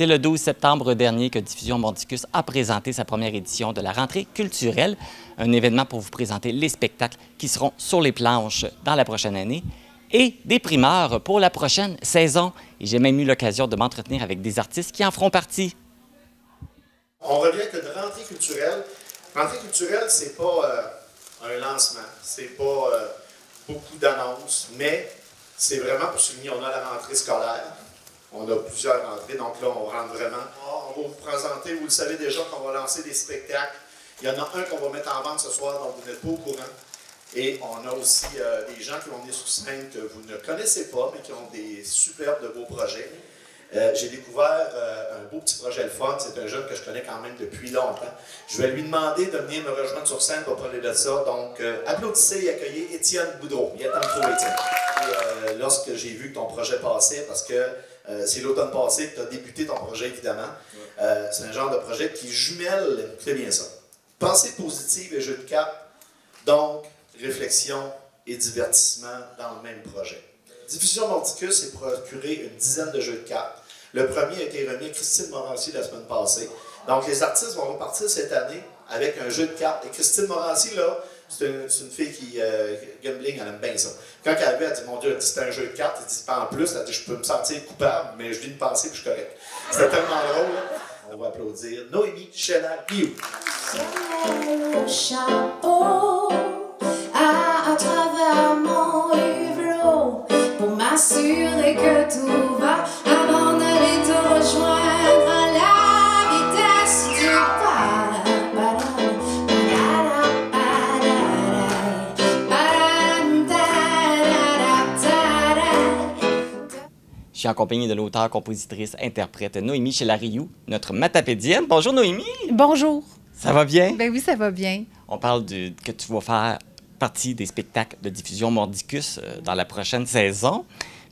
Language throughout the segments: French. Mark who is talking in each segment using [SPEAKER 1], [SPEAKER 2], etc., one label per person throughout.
[SPEAKER 1] C'est le 12 septembre dernier que Diffusion Mordicus a présenté sa première édition de la rentrée culturelle, un événement pour vous présenter les spectacles qui seront sur les planches dans la prochaine année et des primeurs pour la prochaine saison. Et j'ai même eu l'occasion de m'entretenir avec des artistes qui en feront partie.
[SPEAKER 2] On revient que de rentrée culturelle. Rentrée culturelle, c'est pas un lancement, c'est pas beaucoup d'annonces, mais c'est vraiment pour souligner, on a la rentrée scolaire. On a plusieurs rentrées, donc là, on rentre vraiment. On va vous présenter, vous le savez déjà, qu'on va lancer des spectacles. Il y en a un qu'on va mettre en vente ce soir, dont vous n'êtes pas au courant. Et on a aussi des gens qui vont venir sur scène que vous ne connaissez pas, mais qui ont des superbes de beaux projets. J'ai découvert un beau petit projet le fun. C'est un jeune que je connais quand même depuis longtemps. Je vais lui demander de venir me rejoindre sur scène pour parler de ça. Donc, applaudissez et accueillez Étienne Boudreau. Viens t'en trouver, Étienne. Et, lorsque j'ai vu que ton projet passait, parce que c'est l'automne passé que tu as débuté ton projet, évidemment. C'est un genre de projet qui jumelle, écoutez bien ça, pensée positive et jeu de cartes, donc réflexion et divertissement dans le même projet. Diffusion Mordicus s'est procuré une dizaine de jeux de cartes. Le premier a été remis à Christine Morancy la semaine passée. Donc les artistes vont repartir cette année avec un jeu de cartes. Et Christine Morancy, là, c'est une fille qui, gambling, elle aime bien ça. Quand elle avait, elle dit, mon Dieu, c'est un jeu de cartes, elle dit, pas en plus, elle dit, je peux me sentir coupable, mais je viens de penser que je suis correct. C'était tellement drôle, là. On va applaudir Noémie Chenal-Guillou.
[SPEAKER 3] Chapeau à travers mon livre pour m'assurer que tout va avant d'aller te rejoindre à la vitesse du pas.
[SPEAKER 1] Je suis en compagnie de l'auteure, compositrice, interprète Noémie Chenal-Guillou, notre matapédienne. Bonjour Noémie!
[SPEAKER 4] Bonjour!
[SPEAKER 1] Ça va bien?
[SPEAKER 4] Ben oui, ça va bien.
[SPEAKER 1] On parle que tu vas faire partie des spectacles de Diffusion Mordicus dans la prochaine saison.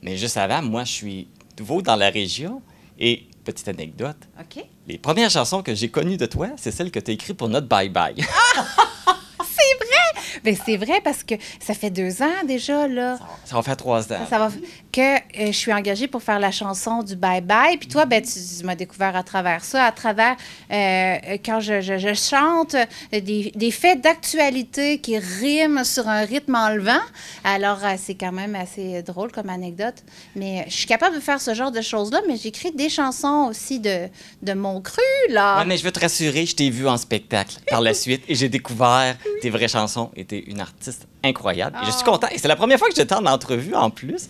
[SPEAKER 1] Mais juste avant, moi, je suis nouveau dans la région. Et, petite anecdote,
[SPEAKER 4] OK.
[SPEAKER 1] les premières chansons que j'ai connues de toi, c'est celles que tu as écrites pour notre Bye Bye.
[SPEAKER 4] C'est vrai! Ben c'est vrai parce que ça fait 2 ans déjà, là.
[SPEAKER 1] Ça va faire 3 ans.
[SPEAKER 4] Ça va que je suis engagée pour faire la chanson du Bye Bye. Puis toi, ben, tu m'as découvert à travers ça, à travers quand je chante des faits d'actualité qui riment sur un rythme enlevant. Alors, c'est quand même assez drôle comme anecdote. Mais je suis capable de faire ce genre de choses-là, mais j'écris des chansons aussi de mon cru, là.
[SPEAKER 1] Ouais, mais je veux te rassurer, je t'ai vu en spectacle par la suite et j'ai découvert tes vraies chansons et t'es une artiste incroyable. Et je suis content. Et c'est la première fois que je t'en entrevue en plus.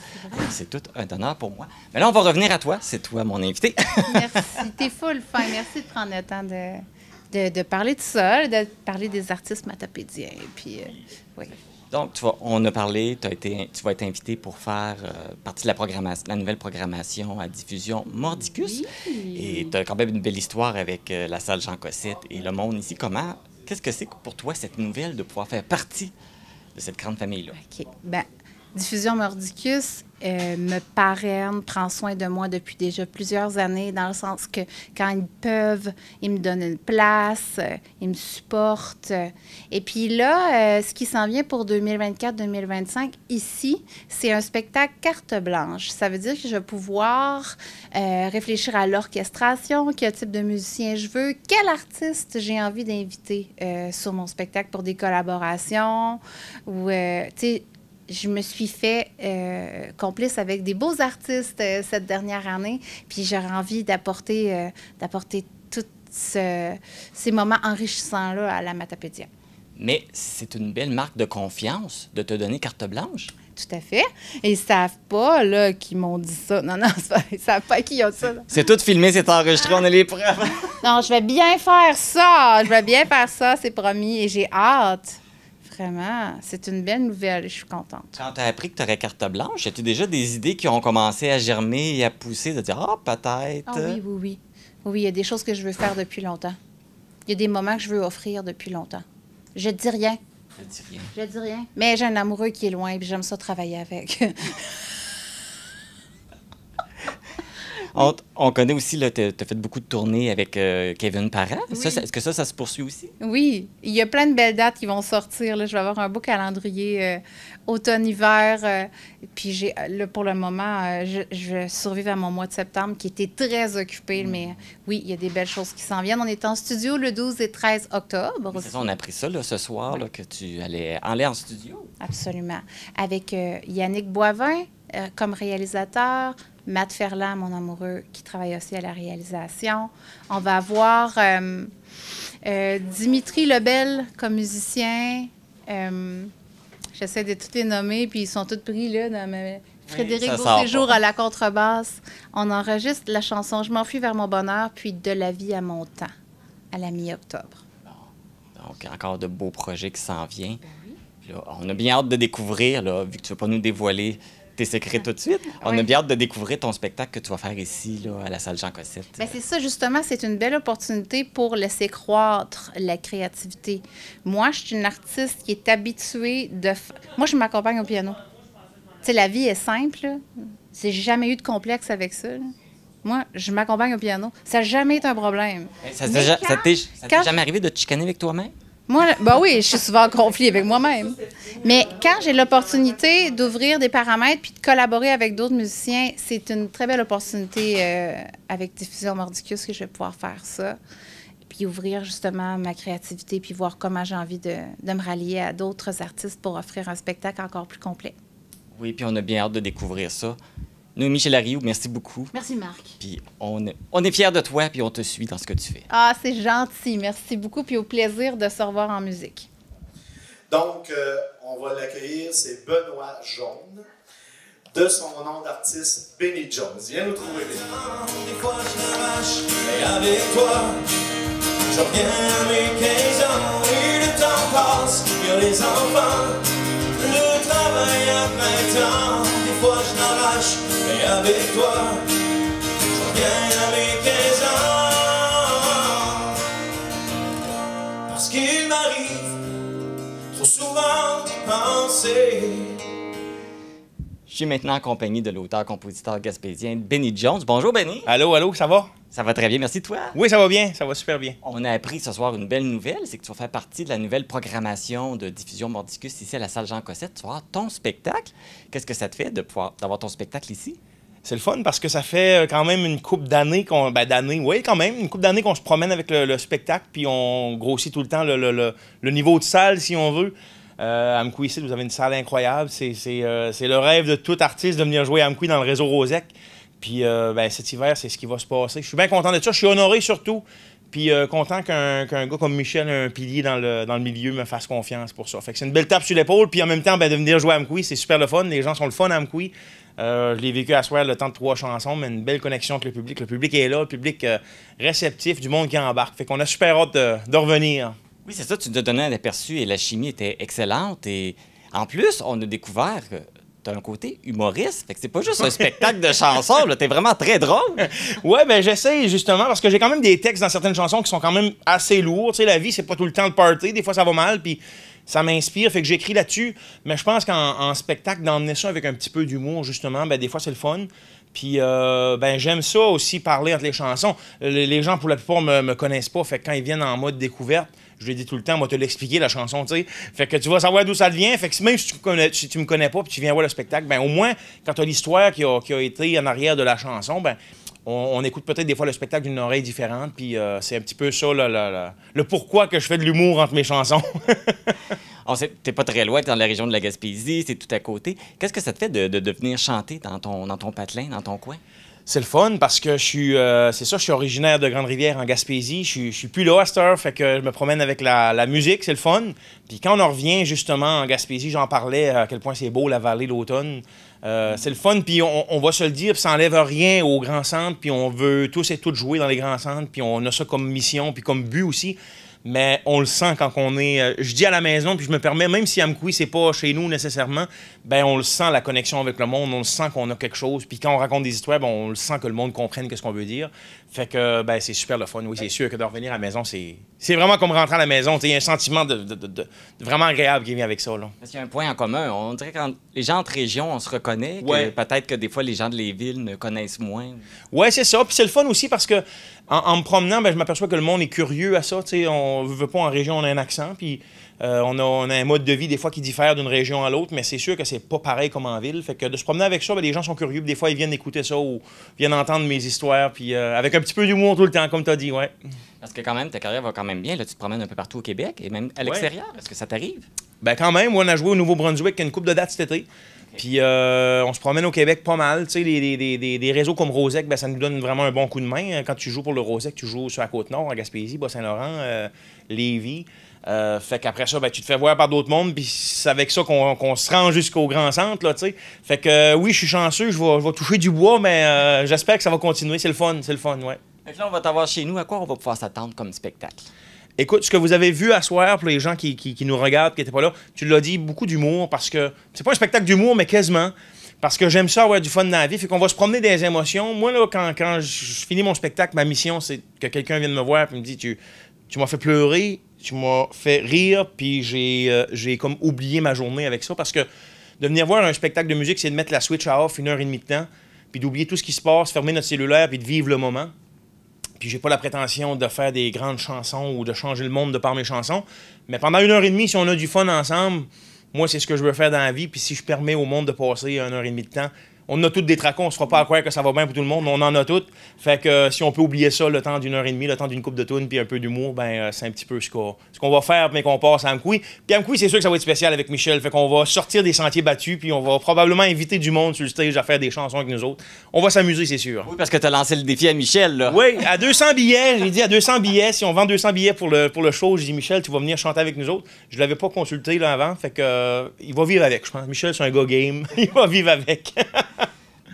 [SPEAKER 1] C'est tout un honneur pour moi. Mais là, on va revenir à toi. C'est toi mon invité.
[SPEAKER 4] Merci. T'es full fin. Merci de prendre le temps de parler de ça, de parler des artistes matapédiens. Puis, oui.
[SPEAKER 1] Donc, on a parlé, tu vas être invité pour faire partie de la programmation, la nouvelle programmation à Diffusion Mordicus.
[SPEAKER 4] Oui.
[SPEAKER 1] Et tu as quand même une belle histoire avec la salle Jean Cossette et le monde ici. Qu'est-ce que c'est pour toi, cette nouvelle, de pouvoir faire partie de cette grande famille-là?
[SPEAKER 4] OK. Bien, Diffusion Mordicus me parraine, prend soin de moi depuis déjà plusieurs années, dans le sens que quand ils peuvent, ils me donnent une place, ils me supportent. Et puis là, ce qui s'en vient pour 2024-2025, ici, c'est un spectacle carte blanche. Ça veut dire que je vais pouvoir réfléchir à l'orchestration, quel type de musicien je veux, quel artiste j'ai envie d'inviter sur mon spectacle pour des collaborations ou, tu sais, je me suis fait complice avec des beaux artistes cette dernière année, puis j'aurais envie d'apporter tous ces moments enrichissants-là à la matapédia.
[SPEAKER 1] Mais c'est une belle marque de confiance de te donner carte blanche.
[SPEAKER 4] Tout à fait. Et ils savent pas, là, qu'ils m'ont dit ça. Non, ils savent pas qui ont ça. Là.
[SPEAKER 1] C'est tout filmé, c'est enregistré, on a les preuves.
[SPEAKER 4] Non, je vais bien faire ça. Je vais bien faire ça, c'est promis. Et j'ai hâte. Vraiment, c'est une belle nouvelle, je suis contente.
[SPEAKER 1] Quand tu as appris que tu aurais carte blanche, as-tu déjà des idées qui ont commencé à germer et à pousser, de dire « Ah, peut-être...
[SPEAKER 4] Ah oui, oui, oui. Oui, il y a des choses que je veux faire depuis longtemps. Il y a des moments que je veux offrir depuis longtemps. Je dis rien.
[SPEAKER 1] Je dis rien.
[SPEAKER 4] Je dis rien. Mais j'ai un amoureux qui est loin et j'aime ça travailler avec.
[SPEAKER 1] On connaît aussi, tu as fait beaucoup de tournées avec Kevin Parent.
[SPEAKER 4] Oui.
[SPEAKER 1] Est-ce que ça se poursuit aussi?
[SPEAKER 4] Oui, il y a plein de belles dates qui vont sortir. Là. Je vais avoir un beau calendrier automne-hiver. Puis là, pour le moment, je vais survivre à mon mois de septembre qui était très occupé. Mais oui, il y a des belles choses qui s'en viennent. On est en studio le 12 et 13 octobre.
[SPEAKER 1] C'est ça, on a appris ça là, ce soir, là, que tu allais en studio.
[SPEAKER 4] Absolument. Avec Yannick Boivin comme réalisateur, Matt Ferland, mon amoureux, qui travaille aussi à la réalisation. On va avoir Dimitri Lebel comme musicien. J'essaie de tous les nommer, puis ils sont tous pris là dans Frédéric Beauséjour à la contrebasse. On enregistre la chanson « Je m'enfuis vers mon bonheur », puis « De la vie à mon temps » à la mi-octobre.
[SPEAKER 1] Bon. Donc, encore de beaux projets qui s'en viennent. Là, on a bien hâte de découvrir, là, vu que tu ne vas pas nous dévoiler tes secrets tout de suite. On a bien hâte de découvrir ton spectacle que tu vas faire ici, là, à la salle Jean Cossette.
[SPEAKER 4] Bien, c'est ça, justement, c'est une belle opportunité pour laisser croître la créativité. Moi, je suis une artiste qui est habituée de... Moi, je m'accompagne au piano. Tu sais, la vie est simple, là. J'ai jamais eu de complexe avec ça, là. Moi, je m'accompagne au piano. Ça n'a jamais été un problème.
[SPEAKER 1] Ça t'est jamais arrivé de te chicaner avec toi-même?
[SPEAKER 4] Moi, ben oui, je suis souvent en conflit avec moi-même. Mais quand j'ai l'opportunité d'ouvrir des paramètres puis de collaborer avec d'autres musiciens, c'est une très belle opportunité avec Diffusion Mordicus que je vais pouvoir faire ça. Puis ouvrir justement ma créativité puis voir comment j'ai envie de me rallier à d'autres artistes pour offrir un spectacle encore plus complet.
[SPEAKER 1] Oui, puis on a bien hâte de découvrir ça. Noémie Chelariou, merci beaucoup.
[SPEAKER 4] Merci, Marc.
[SPEAKER 1] Puis on est fiers de toi, puis on te suit dans ce que tu fais.
[SPEAKER 4] Ah, c'est gentil. Merci beaucoup, puis au plaisir de se revoir en musique.
[SPEAKER 2] Donc, on va l'accueillir, c'est Benoît Jaune, de son nom d'artiste Benny Jones. Viens nous trouver, Benny.
[SPEAKER 5] Des fois, je m'arrache, mais avec toi, je reviens à mes 15 ans et le temps passe. Il y a les enfants, le travail à 20 ans. Des fois, je m'arrache, mais avec toi, je reviens à mes 15 ans. Parce qu'il m'arrive trop souvent d'y penser.
[SPEAKER 1] Je suis maintenant accompagné de l'auteur-compositeur gaspésien Benny Jones. Bonjour, Benny.
[SPEAKER 6] Allô, allô, ça va?
[SPEAKER 1] Ça va très bien, merci toi.
[SPEAKER 6] Oui, ça va bien, ça va super bien.
[SPEAKER 1] On a appris ce soir une belle nouvelle, c'est que tu vas faire partie de la nouvelle programmation de Diffusion Mordicus ici à la salle Jean Cossette. Tu vas avoir ton spectacle. Qu'est-ce que ça te fait d'avoir ton spectacle ici?
[SPEAKER 6] C'est le fun parce que ça fait quand même une couple d'années une couple d'années qu'on se promène avec le spectacle, puis on grossit tout le temps le niveau de salle, si on veut. À Amqui, ici, vous avez une salle incroyable. C'est le rêve de tout artiste de venir jouer à Amqui dans le réseau Rosec. Puis cet hiver, c'est ce qui va se passer. Je suis bien content de ça. Je suis honoré surtout. Puis content qu'un gars comme Michel, un pilier dans le milieu, me fasse confiance pour ça. Fait que c'est une belle tape sur l'épaule. Puis en même temps, de venir jouer à Amqui, c'est super le fun. Les gens sont le fun à Amqui. Je l'ai vécu à soir le temps de 3 chansons, mais une belle connexion avec le public. Le public est là, le public réceptif, du monde qui embarque. Fait qu'on a super hâte de revenir.
[SPEAKER 1] Oui, c'est ça, tu nous as donné un aperçu et la chimie était excellente. Et en plus, on a découvert que tu as un côté humoriste. Fait que c'est pas juste un spectacle de chansons, là, t'es vraiment très drôle.
[SPEAKER 6] Ouais, ben j'essaie justement parce que j'ai quand même des textes dans certaines chansons qui sont quand même assez lourds. Tu sais, la vie, c'est pas tout le temps le party. Des fois, ça va mal, puis ça m'inspire. Fait que j'écris là-dessus. Mais je pense qu'en spectacle, d'emmener ça avec un petit peu d'humour, justement, ben des fois, c'est le fun. Puis, j'aime ça aussi, parler entre les chansons. Les gens, pour la plupart, me connaissent pas. Fait que quand ils viennent en mode découverte, je l'ai dit tout le temps, moi, te l'expliquer, la chanson, tu sais. Fait que tu vas savoir d'où ça vient. Fait que même si tu me connais pas puis tu viens voir le spectacle, ben au moins, quand tu as l'histoire qui a été en arrière de la chanson, ben on écoute peut-être des fois le spectacle d'une oreille différente. Puis c'est un petit peu ça, le pourquoi que je fais de l'humour entre mes chansons.
[SPEAKER 1] T'es pas très loin, t'es dans la région de la Gaspésie, c'est tout à côté. Qu'est-ce que ça te fait de venir chanter dans ton patelin, dans ton coin?
[SPEAKER 6] C'est le fun parce que je suis originaire de Grande-Rivière en Gaspésie. Je suis plus là à cette heure, fait que je me promène avec la musique, c'est le fun. Puis quand on en revient justement en Gaspésie, j'en parlais à quel point c'est beau la vallée l'automne. C'est le fun, puis on va se le dire, puis ça n'enlève rien aux grands centres, puis on veut tous et toutes jouer dans les grands centres, puis on a ça comme mission, puis comme but aussi. mais on le sent quand on est... je dis à la maison, puis je me permets, même si Amkoui, c'est pas chez nous nécessairement, ben on le sent, la connexion avec le monde, on le sent qu'on a quelque chose. Puis quand on raconte des histoires, ben, on le sent que le monde comprenne ce qu'on veut dire. Fait que ben, c'est super le fun. Oui, c'est sûr que de revenir à la maison, c'est vraiment comme rentrer à la maison. Il y a un sentiment de vraiment agréable qui vient avec ça. Là.
[SPEAKER 1] Parce qu'il y a un point en commun. On dirait que quand les gens entre régions, on se reconnaît.
[SPEAKER 6] Ouais.
[SPEAKER 1] Peut-être que des fois, les gens de les villes ne connaissent moins.
[SPEAKER 6] Oui, c'est ça. Puis c'est le fun aussi parce que en me promenant, ben, je m'aperçois que le monde est curieux à ça. On ne veut pas en région, on a un accent. Puis on a un mode de vie des fois qui diffère d'une région à l'autre, mais c'est sûr que c'est pas pareil comme en ville. Fait que de se promener avec ça, ben, les gens sont curieux. Puis des fois, ils viennent écouter ça ou viennent entendre mes histoires. Puis avec un petit peu d'humour tout le temps, comme tu as dit, ouais.
[SPEAKER 1] Parce que quand même, ta carrière va quand même bien. Là, tu te promènes un peu partout au Québec et même à l'extérieur. Est-ce que ça t'arrive?
[SPEAKER 6] Ben quand même, moi, on a joué au Nouveau-Brunswick, une couple de dates cet été. Puis on se promène au Québec pas mal. Tu sais, des réseaux comme Rosec, ben, ça nous donne vraiment un bon coup de main. Quand tu joues pour le Rosec, tu joues sur la Côte-Nord, à Gaspésie, Bas-Saint-Laurent, Lévis. Fait qu'après ça, ben, tu te fais voir par d'autres mondes, puis c'est avec ça qu'on se rend jusqu'au grand centre, là, tu sais. Fait que oui, je suis chanceux, je vais toucher du bois, mais j'espère que ça va continuer. C'est le fun, ouais.
[SPEAKER 1] Fait que là, on va t'avoir chez nous. À quoi on va pouvoir s'attendre comme spectacle?
[SPEAKER 6] Écoute, ce que vous avez vu à soir, pour les gens qui nous regardent, qui n'étaient pas là, tu l'as dit, beaucoup d'humour, parce que c'est pas un spectacle d'humour, mais quasiment, parce que j'aime ça avoir du fun dans la vie, fait qu'on va se promener des émotions. Moi, là, quand je finis mon spectacle, ma mission, c'est que quelqu'un vienne me voir et me dit, tu m'as fait pleurer, tu m'as fait rire, puis j'ai comme oublié ma journée avec ça, parce que de venir voir un spectacle de musique, c'est de mettre la switch à off 1h30 de temps, puis d'oublier tout ce qui se passe, fermer notre cellulaire, puis de vivre le moment. Puis j'ai pas la prétention de faire des grandes chansons ou de changer le monde de par mes chansons. Mais pendant 1h30, si on a du fun ensemble, moi, c'est ce que je veux faire dans la vie. Puis si je permets au monde de passer 1h30 de temps, on a toutes des tracons, on se fera pas à croire que ça va bien pour tout le monde, on en a toutes. Fait que si on peut oublier ça le temps d'1h30, le temps d'une coupe de tunes puis un peu d'humour, ben c'est un petit peu ce qu'on va faire, mais qu'on passe à Amkoui. Puis Amkoui, c'est sûr que ça va être spécial avec Michel. Fait qu'on va sortir des sentiers battus, puis on va probablement inviter du monde sur le stage à faire des chansons avec nous autres. On va s'amuser, c'est sûr.
[SPEAKER 1] Oui, parce que tu as lancé le défi à Michel, là.
[SPEAKER 6] Oui, à 200 billets, j'ai dit à 200 billets, si on vend 200 billets pour le show, j'ai dit Michel, tu vas venir chanter avec nous autres. Je l'avais pas consulté là avant, fait que il va vivre avec, je pense. Michel, c'est un gars game, il va vivre avec.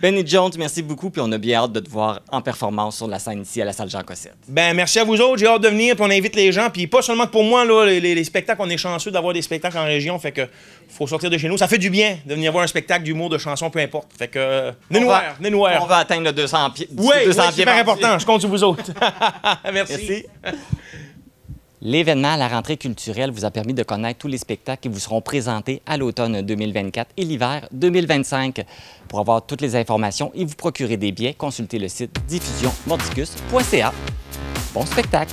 [SPEAKER 1] Benny Jones, merci beaucoup, puis on a bien hâte de te voir en performance sur la scène ici à la salle Jean Cossette.
[SPEAKER 6] Ben merci à vous autres, j'ai hâte de venir, puis on invite les gens, puis pas seulement pour moi, là, les spectacles, on est chanceux d'avoir des spectacles en région, fait que faut sortir de chez nous. Ça fait du bien de venir voir un spectacle d'humour, de chansons, peu importe. Fait que venez nous voir.
[SPEAKER 1] On va atteindre le 200 pieds.
[SPEAKER 6] Oui, c'est super important, je compte sur vous autres. Merci.
[SPEAKER 1] L'événement à la rentrée culturelle vous a permis de connaître tous les spectacles qui vous seront présentés à l'automne 2024 et l'hiver 2025. Pour avoir toutes les informations et vous procurer des billets, consultez le site diffusionmordicus.ca. Bon spectacle!